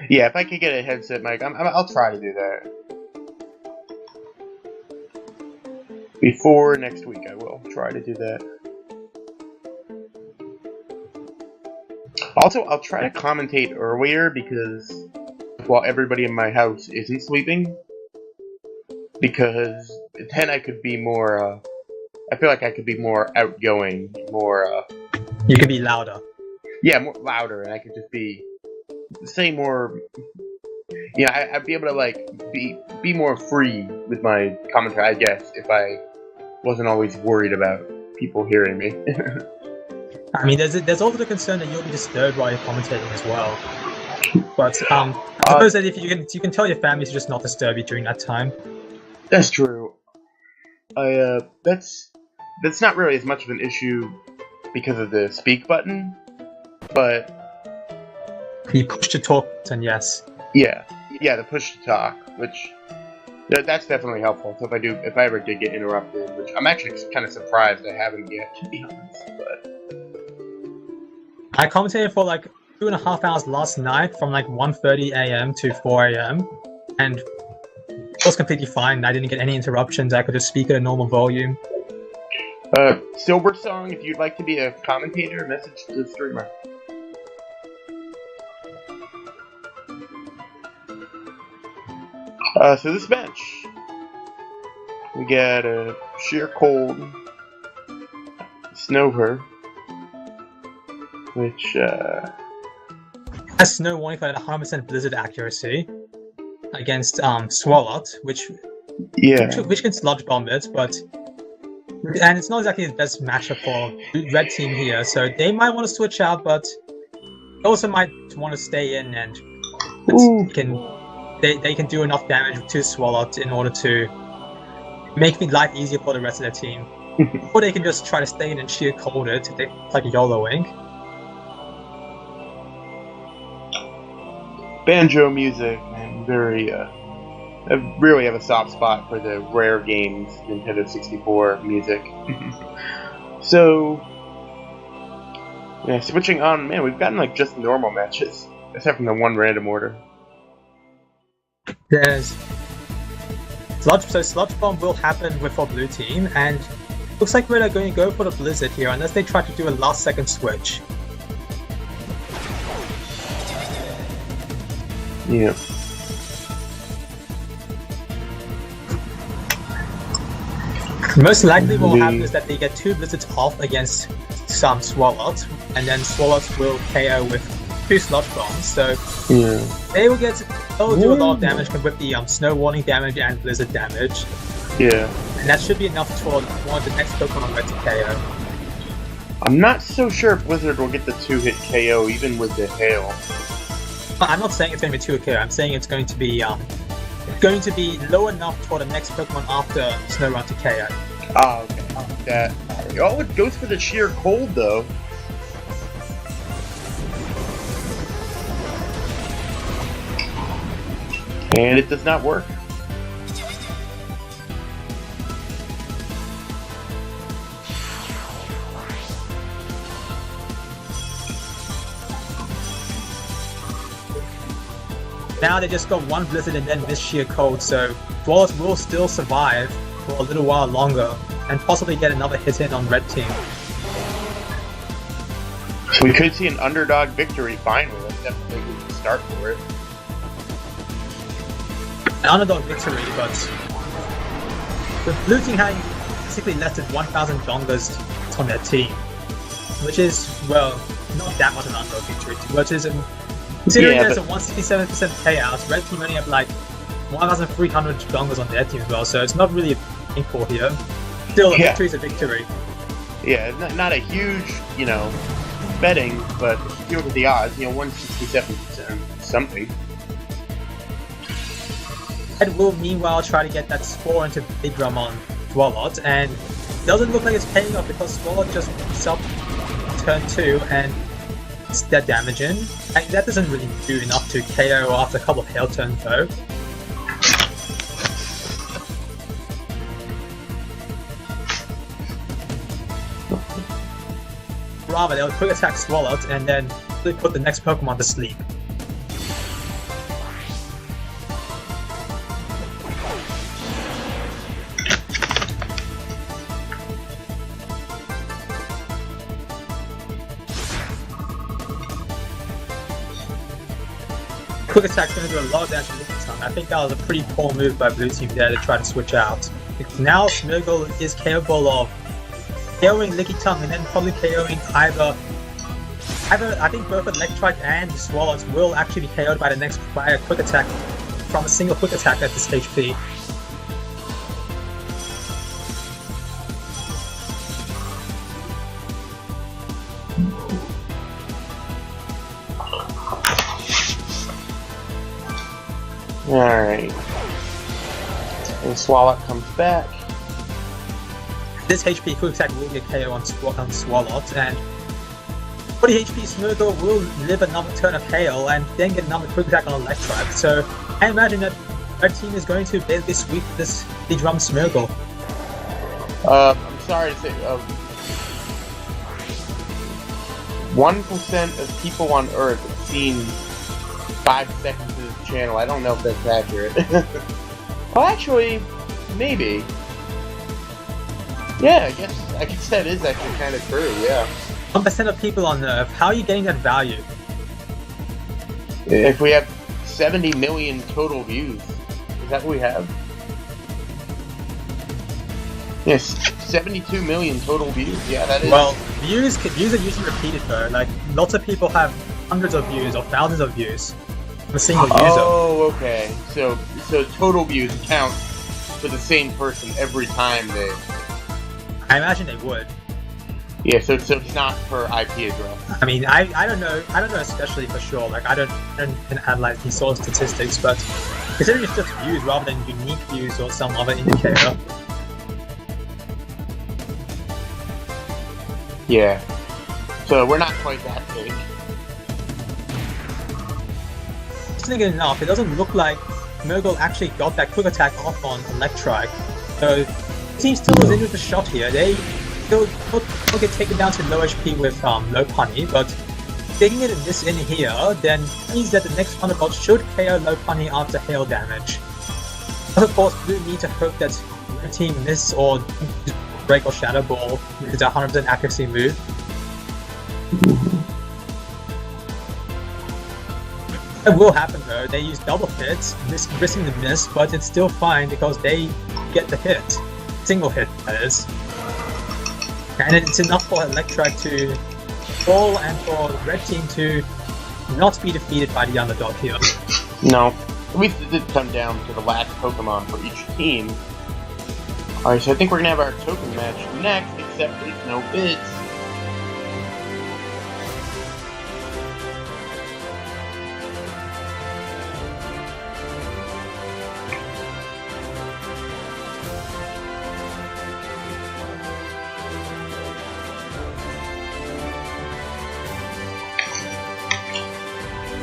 Yeah, if I could get a headset mic, I'll try to do that. Before next week, I will try to do that. Also, I'll try to commentate earlier because while everybody in my house isn't sleeping, because then I could be more, I feel like I could be more outgoing, more, You can be louder. yeah, more louder, and I could just say more, yeah, I'd be able to, like, be more free with my commentary, I guess, if I wasn't always worried about people hearing me. I mean, there's also the concern that you'll be disturbed while you're commentating as well. But I suppose that if you can tell your family to just not disturb you during that time. That's true. That's not really as much of an issue because of the speak button, but You push to talk, and yes. yeah, the push to talk, which that's definitely helpful. So if I ever did get interrupted, which I'm actually kind of surprised I haven't yet, to be honest, but. I commentated for like 2.5 hours last night from like 1:30 a.m. to 4 a.m. and it was completely fine. I didn't get any interruptions. I could just speak at a normal volume. Silver Song, if you'd like to be a commentator, message to the streamer. So this bench, we got a Sheer Cold, Snover, which has Snow Warning for at 100% Blizzard accuracy against Swalot, which can Sludge Bomb it, and it's not exactly the best matchup for Red Team here, so they might want to switch out, but they also might want to stay in and they can do enough damage to Swalot in order to make life easier for the rest of their team. Or they can just try to stay in and sheer cold it, like YOLOing. Banjo music, man, very, I really have a soft spot for the rare games Nintendo 64 music. So, yeah, switching on, man, we've gotten like just normal matches, except from the one random order. There's Sludge Bomb will happen for Blue Team, and looks like we're going to go for the Blizzard here, unless they try to do a last second switch. Yeah. Most likely what will happen is that they get 2 Blizzards off against some Swalot, and then Swalot will KO with 2 Sludge Bombs, so they'll do a lot of damage with the Snow Warning damage and Blizzard damage. Yeah. And that should be enough for one of the next Pokemon Red to KO. I'm not so sure if Blizzard will get the 2-hit KO even with the hail. I'm not saying it's going to be 2 KO, I'm saying it's going to be low enough for the next Pokemon after Snorunt to KO. Oh, okay. It goes for the sheer cold though. And it does not work. Now they just got 1 Blizzard and then this sheer cold, so Swalot will still survive for a little while longer and possibly get another hit in on Red Team. So we could see an underdog victory finally. That's definitely a good start for it. An underdog victory, but with Blue Team having basically less than 1,000 Jongas on their team, which is, well, not that much an underdog victory, which is considering there's a 167% payout, Red Team only have like 1,300 Jongas on their team as well, so it's not really a thing for here. Still, a victory is a victory. Yeah, not a huge, betting, but if you look at the odds, 167% something. Ed will meanwhile try to get that Spore into Big Drum on Swalot, and it doesn't look like it's paying off because Swalot just self turn 2 and it's dead damaging. And that doesn't really do enough to KO after a couple of hail turns though. Rather, they'll quick attack Swalot and then put the next Pokemon to sleep. quick attack's going to do a lot of damage to Lickitung. I think that was a pretty poor move by Blue Team there to try to switch out. Because now Smeargle is capable of KOing Lickitung and then probably KOing either I think both Electrike and Swalot will actually be KO'd by a quick attack from a single quick attack at this HP. Alright. And Swalot comes back. This HP quick attack will get KO on Swalot, and 40 HP Smeargle will live another turn of Hail and then get another quick attack on Electrike. So I imagine that Red Team is going to basically sweep the drum Smeargle. I'm sorry to say, 1% of people on Earth have seen 5 seconds of this channel. I don't know if that's accurate. Well, actually, maybe. Yeah, I guess that is actually kind of true, yeah. 1% of people on Earth, how are you getting that value? If we have 70 million total views, is that what we have? Yes, 72 million total views, yeah, that is. Well, views are usually repeated though, like, lots of people have hundreds of views or thousands of views from a single user. Oh, okay. So total views count for the same person every time they... I imagine they would. Yeah, so it's not per IP address. I mean, I don't know especially for sure. Like I don't analyze these sort of statistics, but considering it's just views rather than unique views or some other indicator. Yeah. So we're not quite that big. Interesting enough, it doesn't look like Smeargle actually got that quick attack off on Electrike. So the team still was in with the shot here. They still get taken down to low HP with Lopunny, but taking it in here then means that the next Thunderbolt should KO Lopunny after hail damage. But of course, Blue need to hope that the team miss or break or Shadow Ball with its 100% accuracy move. That will happen though. They use double hits, risking the miss, but it's still fine because they get the hit. Single hit, that is. And it's enough for Electrike to fall and for the red team to not be defeated by the underdog here. No. At least it did come down to the last Pokemon for each team. Alright, so I think we're gonna have our token match next, except there's no bids.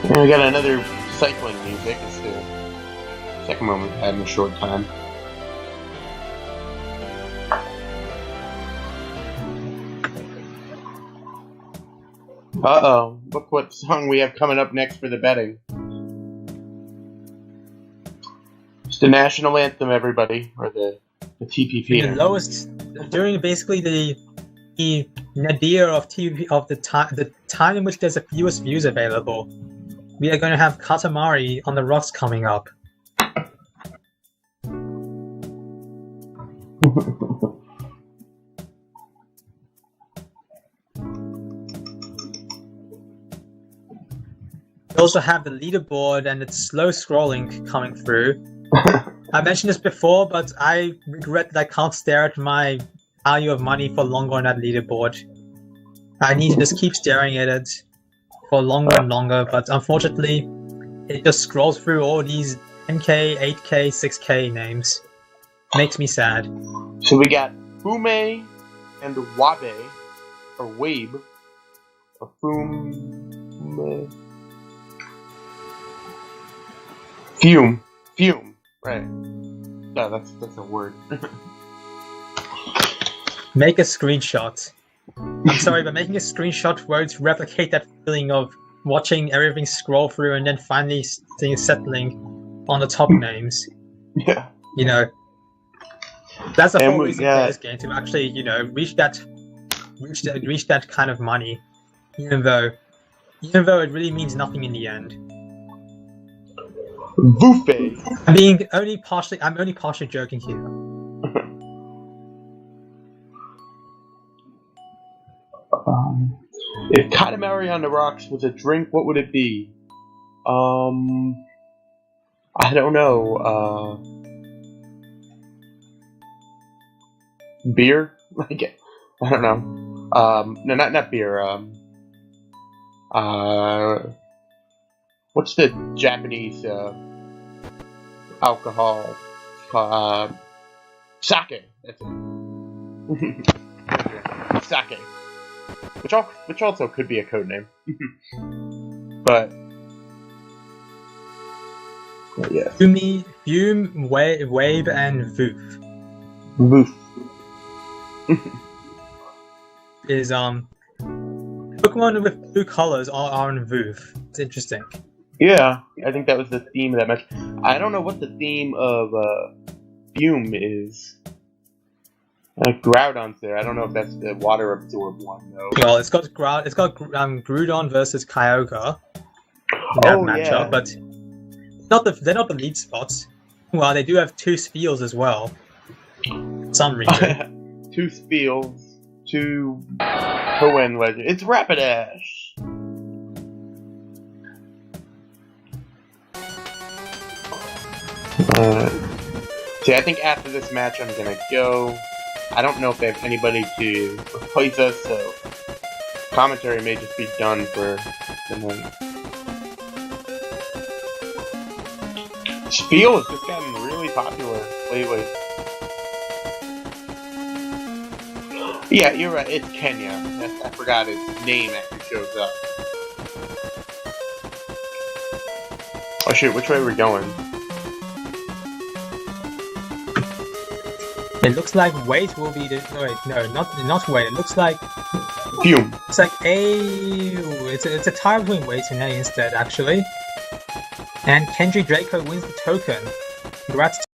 And we got another cycling music. It's the second one we've had in a short time. Uh-oh, look what song we have coming up next for the betting. It's the national anthem, everybody, or the TPP. The lowest, during basically the nadir of TV of the time in which there's the fewest views available. We are going to have Katamari on the rocks coming up. We also have the leaderboard and its slow scrolling coming through. I mentioned this before, but I regret that I can't stare at my value of money for longer on that leaderboard. I need to just keep staring at it for longer and longer, but unfortunately, it just scrolls through all these 10k, 8k, 6k names. Makes me sad. So we got Fume and Wabe, or Wabe, or Fume. Fume, right. No, that's a word. Make a screenshot. I'm sorry, but making a screenshot won't replicate that feeling of watching everything scroll through and then finally settling on the top names. Yeah. You know, that's the whole reason for this game, to actually, you know, reach that kind of money, even though it really means nothing in the end. Voofe. I'm only partially joking here. If Katamari on the Rocks was a drink, what would it be? I don't know. Beer? Like, I don't know. No, not beer. What's the Japanese alcohol? Sake. That's it. Sake. Which also could be a code name. But yeah. Fume, Wave, and Voof. Voof. Is Pokemon with blue colors are in Voof. It's interesting. Yeah, I think that was the theme of that match. I don't know what the theme of Fume is. Groudon's there. I don't know if that's the water absorb one though. Well, it's got Groudon versus Kyogre in that matchup, but they're not the lead spots. Well, they do have 2 Spheals as well. For some reason. 2 Spheals, 2 Hoenn Legend. It's Rapidash! See, I think after this match I'm gonna go. I don't know if they have anybody to replace us, so commentary may just be done for the night. Spiel has just gotten really popular lately. Yeah, you're right, it's Kenya. I forgot his name actually shows up. Oh shoot, which way are we going? It looks like Wait will be the. Oh, wait, no, not Wait. It looks like Fume. It's like it's a tie between Wait and A instead, actually. And Kendry Draco wins the token. Congrats